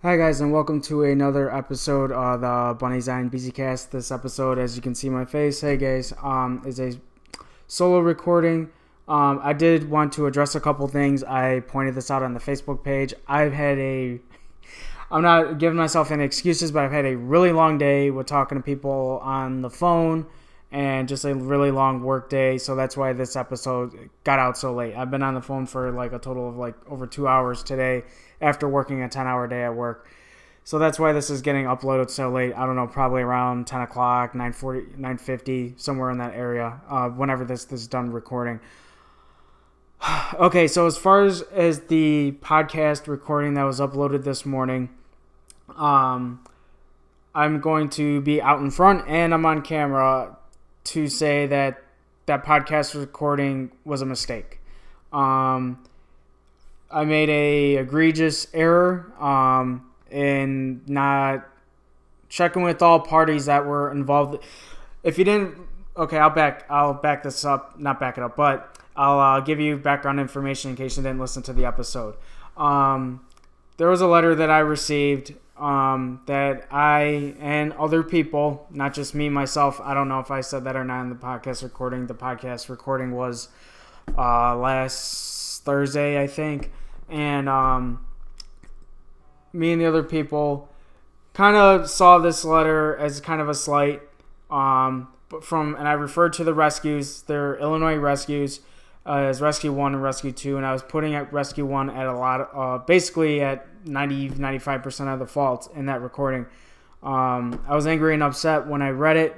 Hi guys, and welcome to another episode of the Bunny's Eye and BZCast. This episode, as you can see my face, hey guys, is a solo recording. I did want to address a couple things. I pointed this out on the Facebook page. I'm not giving myself any excuses, but I've had a really long day with talking to people on the phone and just a really long work day. So that's why this episode got out so late. I've been on the phone for like a total of like over 2 hours today after working a 10-hour day at work. So that's why this is getting uploaded so late. I don't know, probably around 10 o'clock, 9:40, 9:50, somewhere in that area, whenever this is done recording. Okay, so as far as the podcast recording that was uploaded this morning, I'm going to be out in front and I'm on camera to say that podcast recording was a mistake. I made a egregious error in not checking with all parties that were involved. If you didn't, okay, I'll back this up, not back it up, but I'll give you background information in case you didn't listen to the episode. There was a letter that I received that I and other people, not just me, myself, I don't know if I said that or not in the podcast recording. The podcast recording was last Thursday, I think. And me and the other people kind of saw this letter as kind of a slight. And I referred to the rescues. They're Illinois rescues as Rescue 1 and Rescue 2. And I was putting at Rescue 1 at a lot, basically at 95% of the fault in that recording. I was angry and upset when I read it,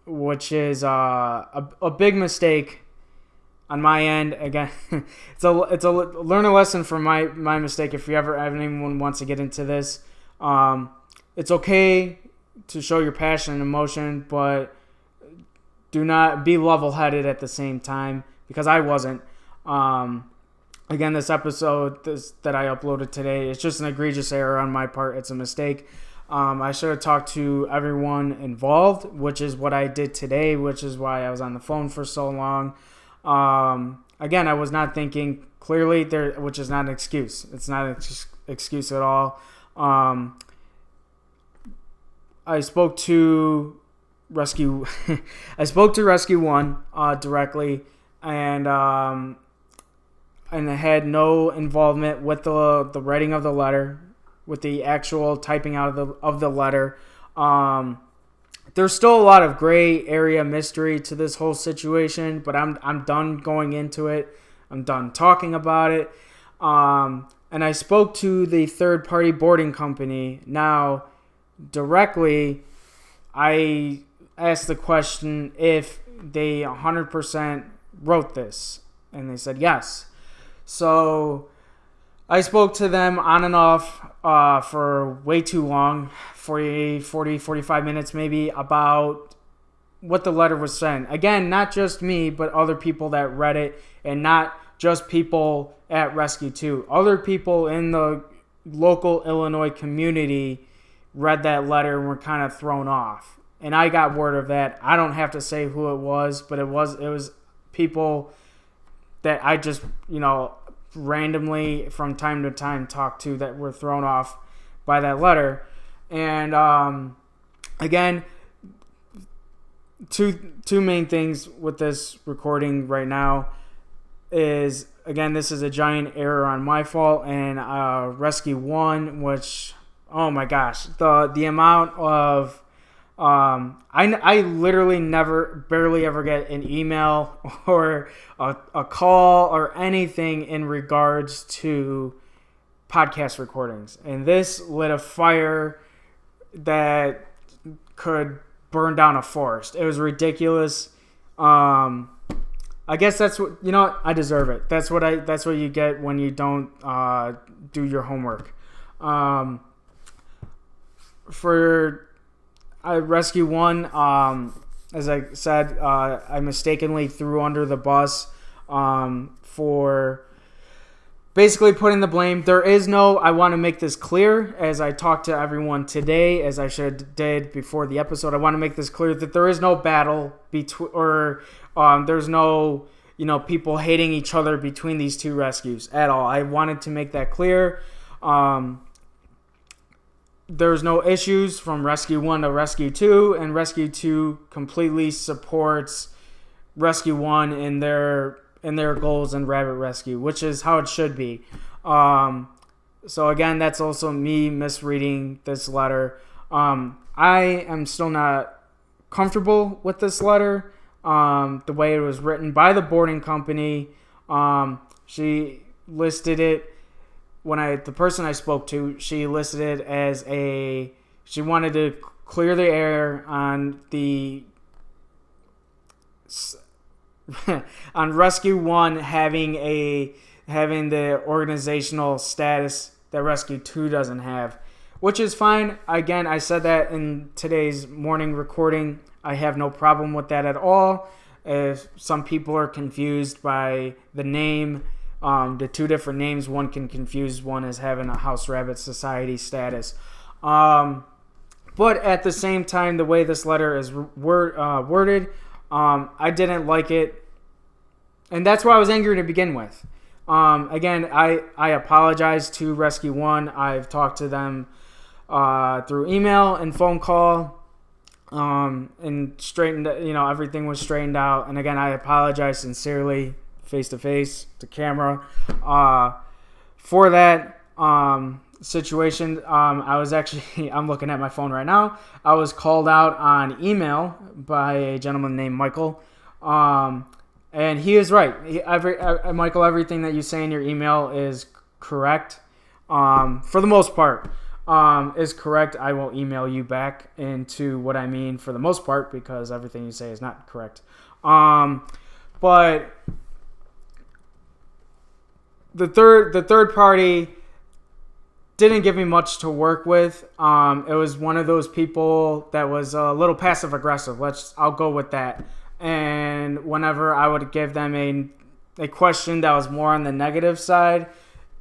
which is a big mistake on my end. Again, it's a learn a lesson from my mistake. If anyone wants to get into this, it's okay to show your passion and emotion, but do not be level-headed at the same time, because I wasn't. Again, this episode that I uploaded today, it's just an egregious error on my part. It's a mistake. I should have talked to everyone involved, which is what I did today, which is why I was on the phone for so long. Again, I was not thinking clearly there, which is not an excuse. It's not an excuse at all. I spoke to Rescue, I spoke to Rescue 1 directly, and I had no involvement with the writing of the letter, with the actual typing out of the letter. There's still a lot of gray area mystery to this whole situation, but I'm done going into it. I'm done talking about it. And I spoke to the third-party boarding company. Now, directly, I asked the question if they 100% wrote this, and they said yes. So I spoke to them on and off for way too long, 45 minutes maybe, about what the letter was saying. Again, not just me, but other people that read it, and not just people at Rescue 2. Other people in the local Illinois community read that letter and were kind of thrown off. And I got word of that. I don't have to say who it was, but it was people that I just, randomly from time to time talk to that were thrown off by that letter. And again, two main things with this recording right now is, again, this is a giant error on my fault, and Rescue 1, which, oh my gosh, the amount of I literally barely ever get an email or a call or anything in regards to podcast recordings. And this lit a fire that could burn down a forest. It was ridiculous. I guess that's what, I deserve it. That's what you get when you don't do your homework. For Rescue 1, as I said, I mistakenly threw under the bus for basically putting the blame. There is no, I want to make this clear, as I talked to everyone today, as I should have did before the episode, I want to make this clear that there is no battle there's no, people hating each other between these two rescues at all. I wanted to make that clear. there's no issues from Rescue 1 to Rescue 2, and Rescue 2 completely supports Rescue 1 in their goals in rabbit rescue, which is how it should be. So again, that's also me misreading this letter. I am still not comfortable with this letter, the way it was written by the boarding company. She listed it, the person I spoke to, she listed it as she wanted to clear the air on on Rescue 1 having the organizational status that Rescue 2 doesn't have, which is fine. Again, I said that in today's morning recording. I have no problem with that at all. If some people are confused by the name, the two different names, one can confuse one as having a House Rabbit Society status. But at the same time, the way this letter is worded, I didn't like it. And that's why I was angry to begin with. Again, I apologize to Rescue 1. I've talked to them through email and phone call. And straightened, everything was straightened out. And again, I apologize sincerely, face to face, to camera, for that situation. I was actually, I'm looking at my phone right now. I was called out on email by a gentleman named Michael. And he is right. Michael, everything that you say in your email is correct. For the most part. Is correct. I will email you back into what I mean for the most part, because everything you say is not correct. But the third party didn't give me much to work with. It was one of those people that was a little passive aggressive. I'll go with that. And whenever I would give them a question that was more on the negative side,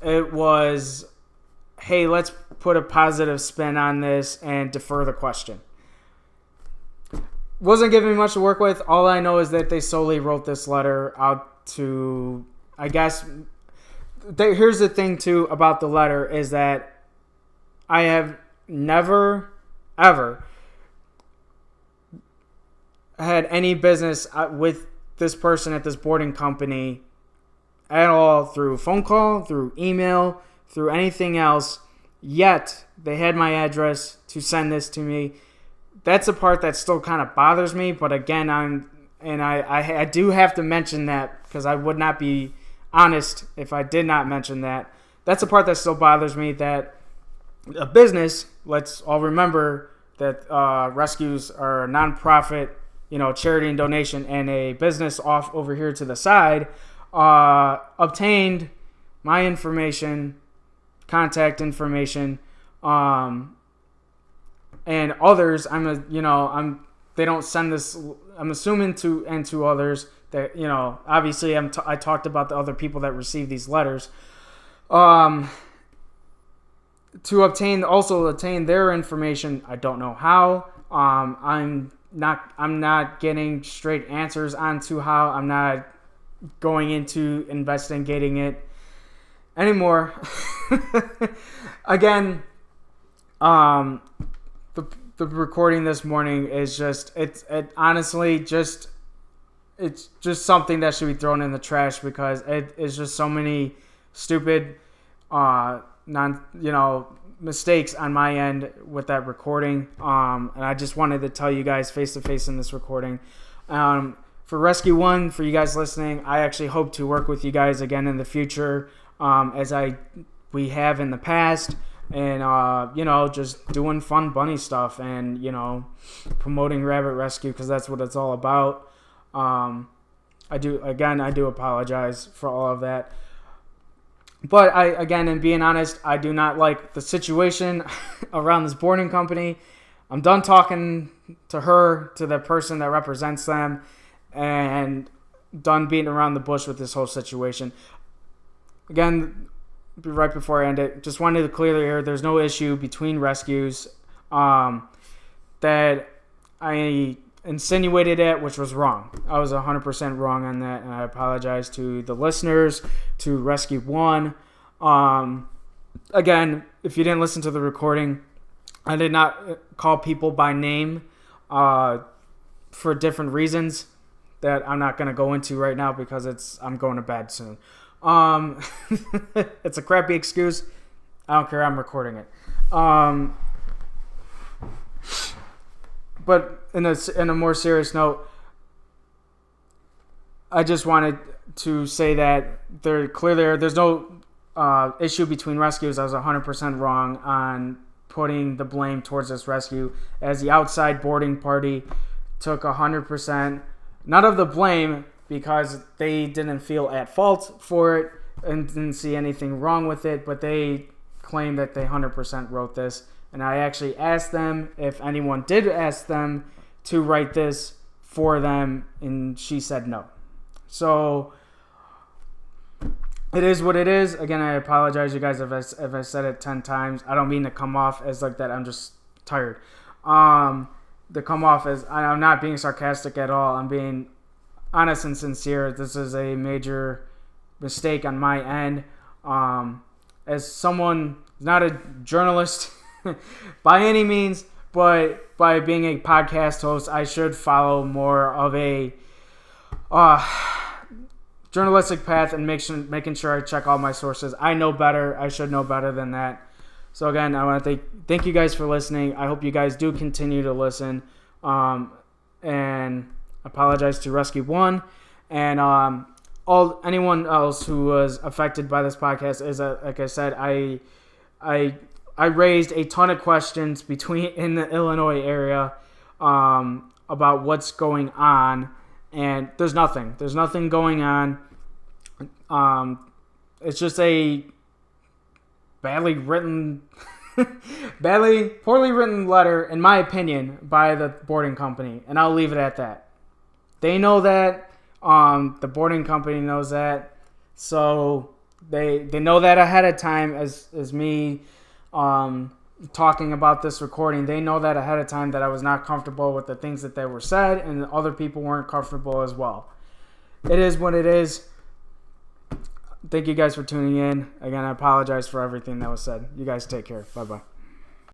it was, hey, let's put a positive spin on this and defer the question. Wasn't giving me much to work with. All I know is that they solely wrote this letter out to, I guess, here's the thing too about the letter is that I have never, ever had any business with this person at this boarding company at all, through phone call, through email, through anything else, yet they had my address to send this to me. That's a part that still kind of bothers me, but again, I do have to mention that, because I would not be honest if I did not mention that. That's a part that still bothers me, that a business, let's all remember that rescues are a nonprofit, charity and donation, and a business off over here to the side obtained my information, contact information, and others. They don't send this. I'm assuming to others that obviously I talked about the other people that receive these letters, to obtain their information. I don't know how. I'm not getting straight answers onto how. I'm not going into investigating it anymore. Again, the recording this morning is just it's just something that should be thrown in the trash, because it is just so many stupid mistakes on my end with that recording. And I just wanted to tell you guys face to face in this recording. For Rescue 1, for you guys listening, I actually hope to work with you guys again in the future, as we have in the past, and just doing fun bunny stuff, and promoting rabbit rescue, because that's what it's all about. I do apologize for all of that, but in being honest, I do not like the situation around this boarding company. I'm done talking to the person that represents them, and done beating around the bush with this whole situation. Again, right before I end it, just wanted to clear the air. There's no issue between rescues that I insinuated it, which was wrong. I was 100% wrong on that, and I apologize to the listeners, to Rescue 1. Again, if you didn't listen to the recording, I did not call people by name for different reasons that I'm not going to go into right now because I'm going to bed soon. It's a crappy excuse. I don't care. I'm recording it. But in a more serious note, I just wanted to say that there's no issue between rescues. I was 100% wrong on putting the blame towards this rescue, as the outside boarding party took 100% not of the blame because they didn't feel at fault for it and didn't see anything wrong with it, but they claimed that they 100% wrote this. And I actually asked them if anyone did ask them to write this for them, and she said no. So it is what it is. Again, I apologize, you guys, if I said it 10 times. I don't mean to come off as like that. I'm just tired. To come off as I'm not being sarcastic at all. I'm being honest and sincere. This is a major mistake on my end. As someone not a journalist by any means, but by being a podcast host, I should follow more of a journalistic path and making sure I check all my sources. I know better. I should know better than that. So again, I want to thank you guys for listening. I hope you guys do continue to listen. And apologize to Rescue One and anyone else who was affected by this podcast. Is like I said, I raised a ton of questions in the Illinois area about what's going on. And there's nothing going on. It's just a poorly written letter, in my opinion, by the boarding company. And I'll leave it at that. They know that. The boarding company knows that. So they know that ahead of time as me talking about this recording. They know that ahead of time that I was not comfortable with the things that they were said, and other people weren't comfortable as well. It is what it is. Thank you guys for tuning in. Again, I apologize for everything that was said. You guys take care. Bye-bye.